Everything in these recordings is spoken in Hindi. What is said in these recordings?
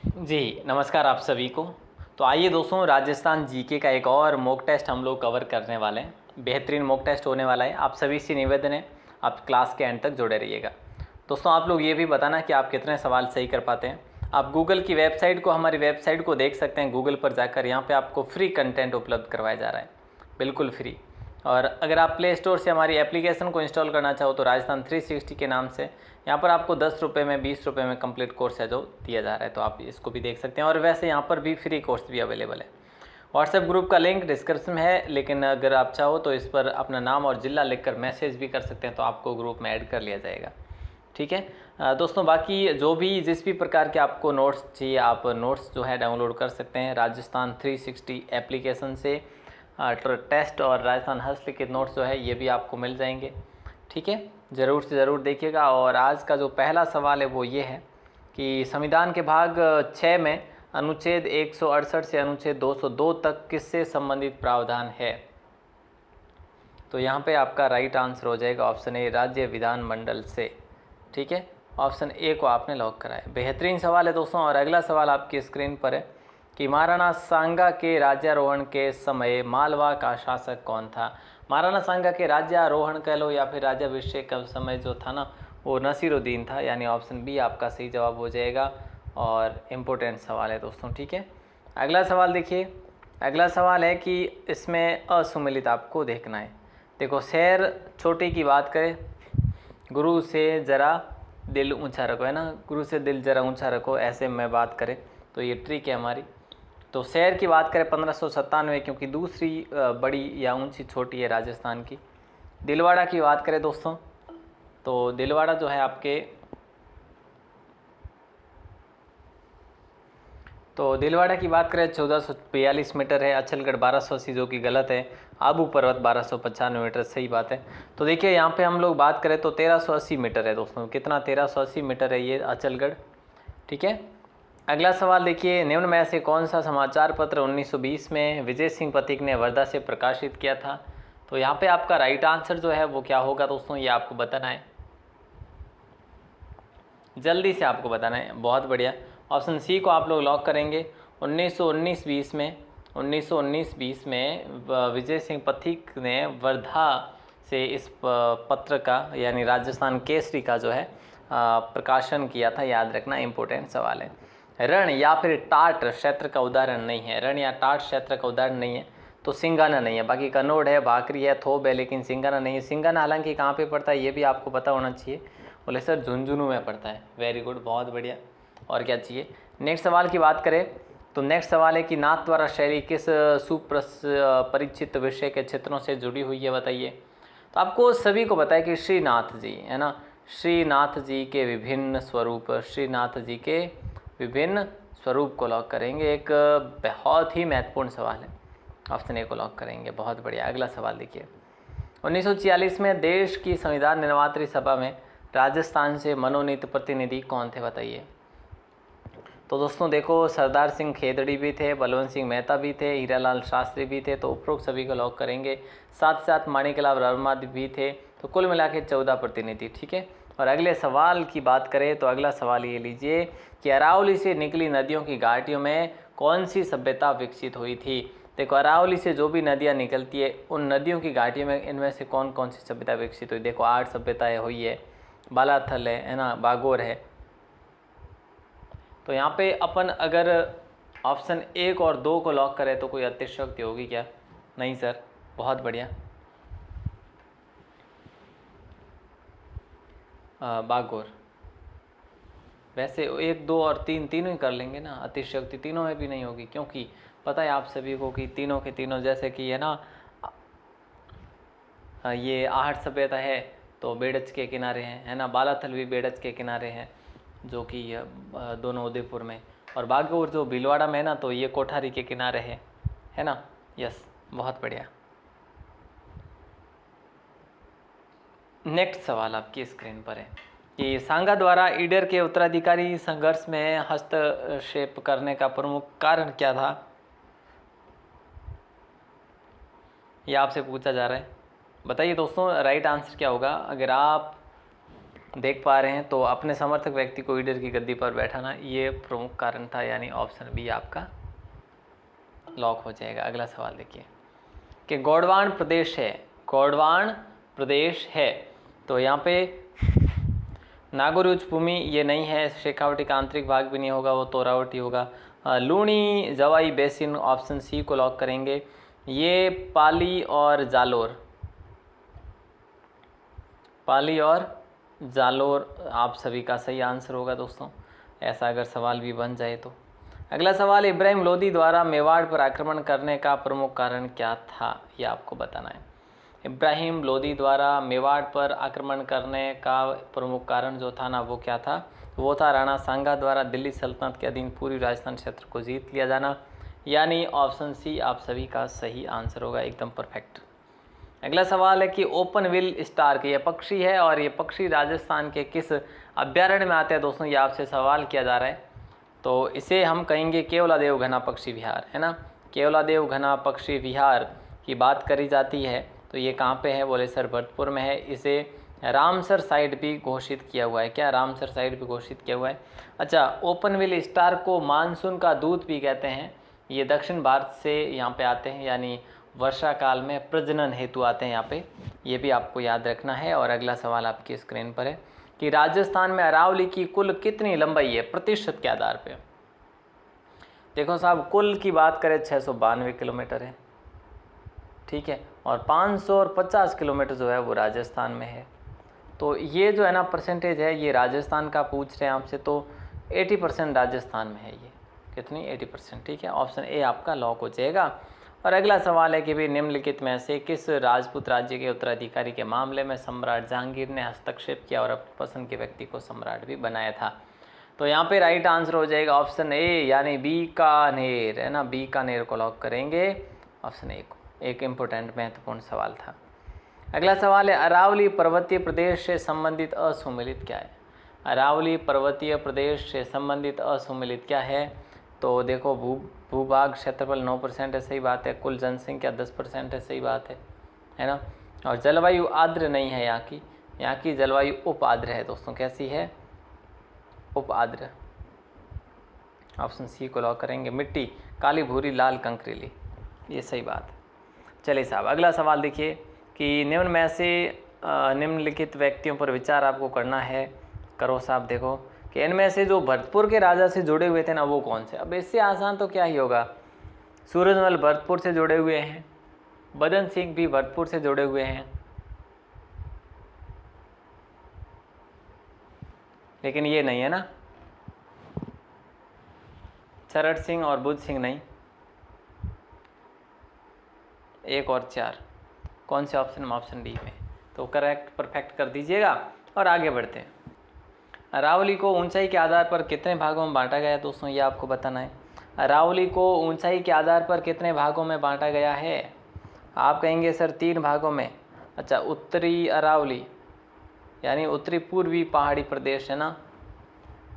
जी, नमस्कार आप सभी को। तो आइए दोस्तों, राजस्थान जीके का एक और मॉक टेस्ट हम लोग कवर करने वाले हैं। बेहतरीन मॉक टेस्ट होने वाला है। आप सभी से निवेदन है, आप क्लास के एंड तक जुड़े रहिएगा। दोस्तों, आप लोग ये भी बताना कि आप कितने सवाल सही कर पाते हैं। आप गूगल की वेबसाइट को, हमारी वेबसाइट को देख सकते हैं गूगल पर जाकर। यहाँ पे आपको फ्री कंटेंट उपलब्ध करवाया जा रहा है, बिल्कुल फ्री। और अगर आप प्ले स्टोर से हमारी एप्लीकेशन को इंस्टॉल करना चाहो तो राजस्थान 360 के नाम से यहाँ पर आपको 10 रुपये में, 20 रुपये में कंप्लीट कोर्स है जो दिया जा रहा है, तो आप इसको भी देख सकते हैं। और वैसे यहाँ पर भी फ्री कोर्स भी अवेलेबल है। व्हाट्सएप ग्रुप का लिंक डिस्क्रिप्शन में है, लेकिन अगर आप चाहो तो इस पर अपना नाम और ज़िला लिखकर मैसेज भी कर सकते हैं, तो आपको ग्रुप में ऐड कर लिया जाएगा। ठीक है दोस्तों, बाकी जो भी जिस भी प्रकार के आपको नोट्स चाहिए, आप नोट्स जो है डाउनलोड कर सकते हैं राजस्थान 360 एप्लीकेशन से। टेस्ट और राजस्थान हस्तलिखित नोट्स जो है ये भी आपको मिल जाएंगे। ठीक है, ज़रूर से ज़रूर देखिएगा। और आज का जो पहला सवाल है वो ये है कि संविधान के भाग 6 में अनुच्छेद 168 से अनुच्छेद 202 तक किससे संबंधित प्रावधान है। तो यहाँ पे आपका राइट आंसर हो जाएगा ऑप्शन ए, राज्य विधानमंडल से। ठीक है, ऑप्शन ए को आपने लॉक करा है। बेहतरीन सवाल है दोस्तों। और अगला सवाल आपकी स्क्रीन पर है कि महाराणा सांगा के राज्यारोहण के समय मालवा का शासक कौन था। महाराणा सांगा के राज्यारोहण कह लो या फिर राज्याभिषेक का समय जो था ना, वो नसीरुद्दीन था, यानी ऑप्शन बी आपका सही जवाब हो जाएगा। और इम्पोर्टेंट सवाल है दोस्तों। ठीक है, अगला सवाल देखिए। अगला सवाल है कि इसमें असुमिलित आपको देखना है। देखो, शेर छोटी की बात करें, गुरु से ज़रा दिल ऊंचा रखो, है ना, गुरु से दिल ज़रा ऊंचा रखो, ऐसे में बात करें तो ये ट्रिक है हमारी। तो शेर की बात करें 1597, क्योंकि दूसरी बड़ी या ऊंची छोटी है राजस्थान की। दिलवाड़ा की बात करें दोस्तों, तो दिलवाड़ा जो है आपके, तो दिलवाड़ा की बात करें 1442 मीटर है। अचलगढ़ 1280 जो कि गलत है। आबू पर्वत 1295 मीटर सही बात है। तो देखिए यहाँ पे हम लोग बात करें तो 1380 मीटर है दोस्तों। कितना, 1380 मीटर है ये अचलगढ़। ठीक है, अगला सवाल देखिए। निम्न में से कौन सा समाचार पत्र 1920 में विजय सिंह पथिक ने वर्धा से प्रकाशित किया था। तो यहाँ पे आपका राइट आंसर जो है वो क्या होगा दोस्तों, ये आपको बताना है, जल्दी से आपको बताना है। बहुत बढ़िया, ऑप्शन सी को आप लोग लॉक करेंगे। 1919-20 में, 1919-20 में विजय सिंह पथिक ने वर्धा से इस पत्र का, यानी राजस्थान केसरी का जो है प्रकाशन किया था। याद रखना, इम्पोर्टेंट सवाल है। रण या फिर टाट क्षेत्र का उदाहरण नहीं है। रण या टाट क्षेत्र का उदाहरण नहीं है तो सिंगाना नहीं है। बाकी कन्नौड़ है, भाकरी है, थोब है, लेकिन सिंगाना नहीं है। सिंगाना हालांकि कहाँ पे पड़ता है ये भी आपको पता होना चाहिए। बोले सर झुंझुनू में पड़ता है। वेरी गुड, बहुत बढ़िया। और क्या चाहिए। नेक्स्ट सवाल की बात करें तो नेक्स्ट सवाल है कि नाथद्वारा शैली किस सुपरिचित विषय के क्षेत्रों से जुड़ी हुई है, बताइए। तो आपको सभी को पता है कि श्रीनाथ जी, है ना, श्रीनाथ जी के विभिन्न स्वरूप, श्रीनाथ जी के विभिन्न स्वरूप को लॉक करेंगे। एक बहुत ही महत्वपूर्ण सवाल है, ऑप्शन ए को लॉक करेंगे। बहुत बढ़िया, अगला सवाल देखिए। 1946 में देश की संविधान निर्मात्री सभा में राजस्थान से मनोनीत प्रतिनिधि कौन थे, बताइए। तो दोस्तों देखो, सरदार सिंह खेदड़ी भी थे, बलवंत सिंह मेहता भी थे, हीरालाल शास्त्री भी थे, तो उपरोक्त सभी को लॉक करेंगे। साथ साथ माणिकलाल वर्मा भी थे। तो कुल मिला के 14 प्रतिनिधि। ठीक है, और अगले सवाल की बात करें तो अगला सवाल ये लीजिए कि अरावली से निकली नदियों की घाटियों में कौन सी सभ्यता विकसित हुई थी। देखो, अरावली से जो भी नदियाँ निकलती है उन नदियों की घाटियों में इनमें से कौन कौन सी सभ्यता विकसित हुई। देखो, 8 सभ्यताएँ हुई है। बालाथल है ना, बागोर है। तो यहाँ पे अपन अगर ऑप्शन 1 और 2 को लॉक करें तो कोई अतिशयोक्ति होगी क्या? नहीं सर, बहुत बढ़िया। बागोर। वैसे 1, 2 और 3 तीनों ही कर लेंगे ना, अतिशयोक्ति तीनों में भी नहीं होगी, क्योंकि पता है आप सभी को कि तीनों के तीनों, जैसे कि है ना, ये आहट सभ्यता है तो बेड़च के किनारे हैं, है ना, बालाथल भी बेड़च के किनारे हैं, जो कि दोनों उदयपुर में। और बागोर जो भीलवाड़ा में है ना, तो ये कोठारी के किनारे है ना। यस, बहुत बढ़िया। नेक्स्ट सवाल आपकी स्क्रीन पर है कि सांगा द्वारा ईडर के उत्तराधिकारी संघर्ष में हस्तक्षेप करने का प्रमुख कारण क्या था, ये आपसे पूछा जा रहा है। बताइए दोस्तों, राइट आंसर क्या होगा। अगर आप देख पा रहे हैं। तो अपने समर्थक व्यक्ति को लीडर की गद्दी पर बैठाना ये प्रमुख कारण था, यानी ऑप्शन बी आपका लॉक हो जाएगा। अगला सवाल देखिए कि गोंडवाना प्रदेश है, गोंडवाना प्रदेश है, तो यहाँ पे नागौर उच्च भूमि ये नहीं है, शेखावटी का आंतरिक भाग भी नहीं होगा, वो तोरावटी होगा। लूणी जवाई बेसिन ऑप्शन सी को लॉक करेंगे। ये पाली और जालोर, पाली और जालोर आप सभी का सही आंसर होगा दोस्तों, ऐसा अगर सवाल भी बन जाए तो। अगला सवाल, इब्राहिम लोदी द्वारा मेवाड़ पर आक्रमण करने का प्रमुख कारण क्या था, ये आपको बताना है। इब्राहिम लोदी द्वारा मेवाड़ पर आक्रमण करने का प्रमुख कारण जो था ना, वो क्या था, वो था राणा सांगा द्वारा दिल्ली सल्तनत के अधीन पूरी राजस्थान क्षेत्र को जीत लिया जाना, यानी ऑप्शन सी आप सभी का सही आंसर होगा, एकदम परफेक्ट। अगला सवाल है कि ओपन विल स्टार्क, ये पक्षी है और ये पक्षी राजस्थान के किस अभ्यारण्य में आते हैं दोस्तों, ये आपसे सवाल किया जा रहा है। तो इसे हम कहेंगे केवलादेव घना पक्षी विहार, है ना। केवलादेव घना पक्षी विहार की बात करी जाती है, तो ये कहाँ पे है, बोले सर भरतपुर में है। इसे रामसर साइट भी घोषित किया हुआ है, क्या रामसर साइट भी घोषित किया हुआ है। अच्छा, ओपन विल स्टार्क को मानसून का दूत भी कहते हैं। ये दक्षिण भारत से यहाँ पे आते हैं, यानी वर्षा काल में प्रजनन हेतु आते हैं यहाँ पे, ये भी आपको याद रखना है। और अगला सवाल आपकी स्क्रीन पर है कि राजस्थान में अरावली की कुल कितनी लंबाई है प्रतिशत के आधार पे। देखो साहब, कुल की बात करें 692 किलोमीटर है, ठीक है, और 550 किलोमीटर जो है वो राजस्थान में है। तो ये जो है ना परसेंटेज है, ये राजस्थान का पूछ रहे हैं आपसे, तो 80% राजस्थान में है ये, कितनी 80%, ठीक है, ऑप्शन ए आपका लॉक हो जाएगा। और अगला सवाल है कि भाई निम्नलिखित में से किस राजपूत राज्य के उत्तराधिकारी के मामले में सम्राट जहांगीर ने हस्तक्षेप किया और अपनी पसंद के व्यक्ति को सम्राट भी बनाया था। तो यहाँ पे राइट आंसर हो जाएगा ऑप्शन ए, यानी बीकानेर, है ना, बीकानेर को लॉक करेंगे ऑप्शन ए को। एक इम्पोर्टेंट महत्वपूर्ण सवाल था। अगला सवाल है अरावली पर्वतीय प्रदेश से संबंधित असुमेलित क्या है। अरावली पर्वतीय प्रदेश से संबंधित असुमेलित क्या है, तो देखो भूभाग क्षेत्रफल 9% है, सही बात है। कुल जनसंख्या 10% है, सही बात है ना। और जलवायु आर्द्र नहीं है यहाँ की जलवायु उप आर्द्र है दोस्तों, कैसी है, उप आर्द्र, ऑप्शन सी को लॉक करेंगे। मिट्टी काली भूरी लाल कंकरीली, ये सही बात है। चलिए साहब, अगला सवाल देखिए कि निम्न में से निम्नलिखित व्यक्तियों पर विचार आपको करना है, करो साहब। देखो कि इनमें से जो भरतपुर के राजा से जुड़े हुए थे ना, वो कौन से। अब इससे आसान तो क्या ही होगा, सूरजमल भरतपुर से जुड़े हुए हैं, बदन सिंह भी भरतपुर से जुड़े हुए हैं, लेकिन ये नहीं है ना, चरट सिंह और बुध सिंह नहीं। 1 और 4 कौन से ऑप्शन में, ऑप्शन डी में, तो करेक्ट परफेक्ट कर दीजिएगा। और आगे बढ़ते हैं। अरावली को ऊंचाई के आधार पर कितने भागों में बांटा गया है दोस्तों, ये आपको बताना है। अरावली को ऊंचाई के आधार पर कितने भागों में बांटा गया है, आप कहेंगे सर 3 भागों में। अच्छा, उत्तरी अरावली यानी उत्तरी पूर्वी पहाड़ी प्रदेश है ना,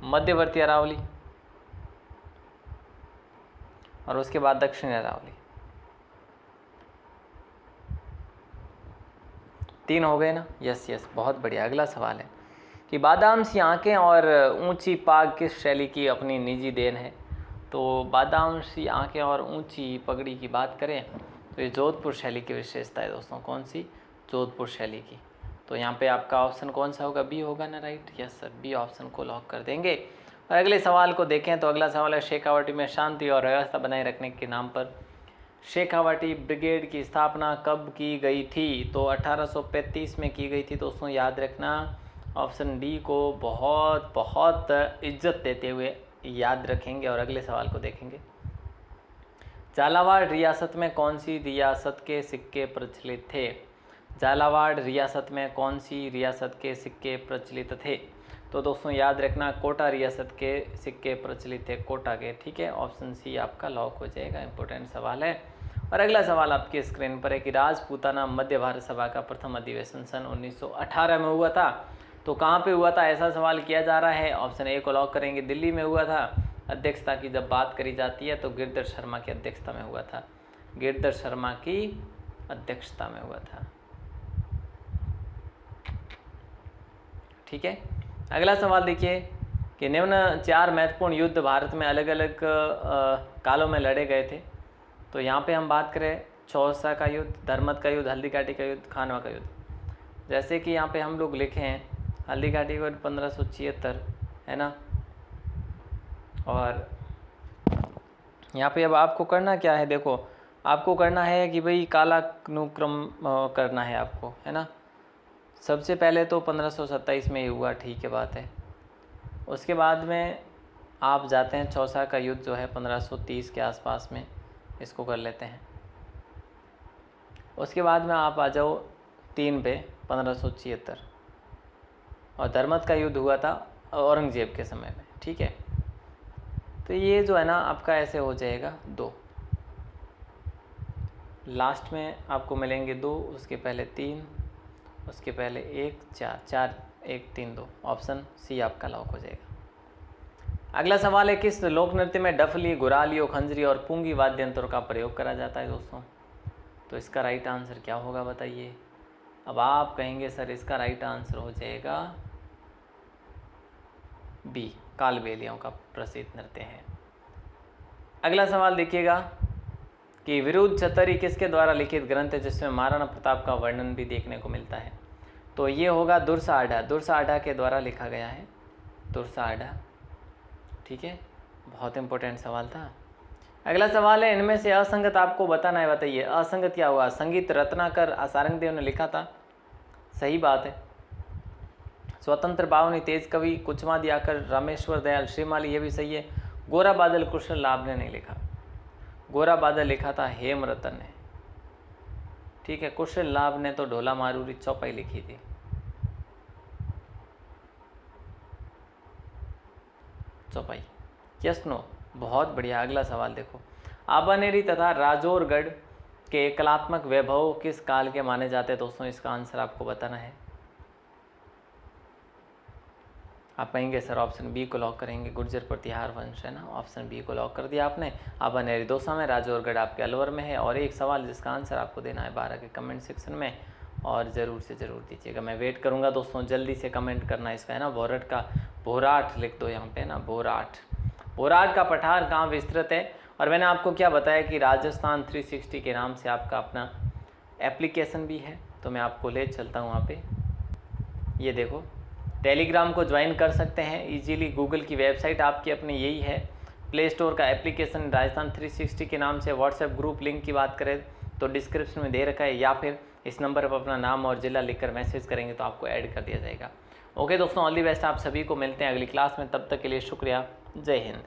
मध्यवर्ती अरावली, और उसके बाद दक्षिणी अरावली, 3 हो गए ना। यस, बहुत बढ़िया। अगला सवाल है कि बादाम सी आंखें और ऊंची पाग किस शैली की अपनी निजी देन है। तो बादाम सी आंखें और ऊंची पगड़ी की बात करें तो ये जोधपुर शैली की विशेषता है दोस्तों, कौन सी, जोधपुर शैली की। तो यहाँ पे आपका ऑप्शन कौन सा होगा, बी होगा ना, right. Yes sir, B option को लॉक कर देंगे। और अगले सवाल को देखें तो अगला सवाल है शेखावाटी में शांति और व्यवस्था बनाए रखने के नाम पर शेखावाटी ब्रिगेड की स्थापना कब की गई थी। तो 1835 में की गई थी दोस्तों, याद रखना। ऑप्शन डी को बहुत बहुत इज्जत देते हुए याद रखेंगे। और अगले सवाल को देखेंगे, झालावाड़ रियासत में कौन सी रियासत के सिक्के प्रचलित थे। झालावाड़ रियासत में कौन सी रियासत के सिक्के प्रचलित थे। तो दोस्तों याद रखना, कोटा रियासत के सिक्के प्रचलित थे, कोटा के, ठीक है। ऑप्शन सी आपका लॉक हो जाएगा, इंपॉर्टेंट सवाल है। और अगला सवाल आपकी स्क्रीन पर है कि राजपूताना मध्य भारत सभा का प्रथम अधिवेशन सन 1918 में हुआ था। तो कहाँ पे हुआ था, ऐसा सवाल किया जा रहा है। ऑप्शन ए को लॉक करेंगे, दिल्ली में हुआ था। अध्यक्षता की जब बात करी जाती है तो गिरधर शर्मा की अध्यक्षता में हुआ था, गिरधर शर्मा की अध्यक्षता में हुआ था, ठीक है। अगला सवाल देखिए कि निम्न 4 महत्वपूर्ण युद्ध भारत में अलग अलग कालों में लड़े गए थे। तो यहाँ पे हम बात करें चौसा का युद्ध, धर्मत का युद्ध, हल्दी घाटी का युद्ध, खानवा का युद्ध। जैसे कि यहाँ पे हम लोग लिखे हैं हल्दी घाटी का युद्ध 1576 है ना। और यहाँ पे अब आपको करना क्या है, देखो आपको करना है कि भाई कालानुक्रम करना है आपको, है ना। सबसे पहले तो 1527 में ही हुआ, ठीक है बात है। उसके बाद में आप जाते हैं चौसा का युद्ध जो है 1530 के आसपास में, इसको कर लेते हैं। उसके बाद में आप आ जाओ 3 पे 1576, और धर्मत का युद्ध हुआ था औरंगजेब के समय में, ठीक है। तो ये जो है ना आपका ऐसे हो जाएगा 2, लास्ट में आपको मिलेंगे 2, उसके पहले 3, उसके पहले 1, 4, 4, 1, 3, 2, ऑप्शन सी आपका लॉक हो जाएगा। अगला सवाल है किस लोक नृत्य में डफली, गुरालियों, खंजरी और पुंगी वाद्य यंत्रों का प्रयोग करा जाता है दोस्तों। तो इसका राइट आंसर क्या होगा बताइए। अब आप कहेंगे सर इसका राइट आंसर हो जाएगा बी, कालबेलियों का प्रसिद्ध नृत्य है। अगला सवाल देखिएगा कि विरुद्ध छतरी किसके द्वारा लिखित ग्रंथ है जिसमें महाराणा प्रताप का वर्णन भी देखने को मिलता है। तो ये होगा दुर्साढ़ा, दुर्साढ़ा के द्वारा लिखा गया है, दुर्साढ़ा, ठीक है। बहुत इंपॉर्टेंट सवाल था। अगला सवाल है इनमें से असंगत आपको बताना है, बताइए असंगत क्या हुआ। संगीत रत्नाकर सारंगदेव ने लिखा था, सही बात है। स्वतंत्र भावनी तेज कवि कुचमा दियाकर रामेश्वर दयाल श्रीमाली, ये भी सही है। गोरा बादल कृष्ण लाभ ने नहीं लिखा, गोरा बादल लिखा था हेमरतन ने, ठीक है। कृष्ण लाभ ने तो ढोला मारूरी चौपाई लिखी थी। चौपाई, यस नो, बहुत बढ़िया। अगला सवाल देखो, आबानेरी तथा राजौरगढ़ के कलात्मक वैभव किस काल के माने जाते हैं दोस्तों। इसका आंसर आपको बताना है। आप कहेंगे सर ऑप्शन बी को लॉक करेंगे, गुर्जर प्रतिहार वंश, है ना। ऑप्शन बी को लॉक कर दिया आपने। आबानेरी दौसा में, राजौरगढ़ आपके अलवर में है। और एक सवाल जिसका आंसर आपको देना है 12 के कमेंट सेक्शन में, और ज़रूर से ज़रूर दीजिएगा। मैं वेट करूँगा दोस्तों, जल्दी से कमेंट करना इसका, है ना। बोरट का बोराट लिख दो यहाँ पे, ना बोराट। बोराट का पठार कहाँ विस्तृत है। और मैंने आपको क्या बताया कि राजस्थान 360 के नाम से आपका अपना एप्लीकेशन भी है, तो मैं आपको ले चलता हूँ वहाँ पे। ये देखो, टेलीग्राम को ज्वाइन कर सकते हैं इजीली। गूगल की वेबसाइट आपकी अपनी यही है। प्ले स्टोर का एप्लीकेशन राजस्थान 360 के नाम से। व्हाट्सएप ग्रुप लिंक की बात करें तो डिस्क्रिप्शन में दे रखा है, या फिर इस नंबर पर अपना नाम और ज़िला लिखकर मैसेज करेंगे तो आपको ऐड कर दिया जाएगा। ओके दोस्तों, ऑल दी बेस्ट आप सभी को। मिलते हैं अगली क्लास में, तब तक के लिए शुक्रिया। जय हिंद।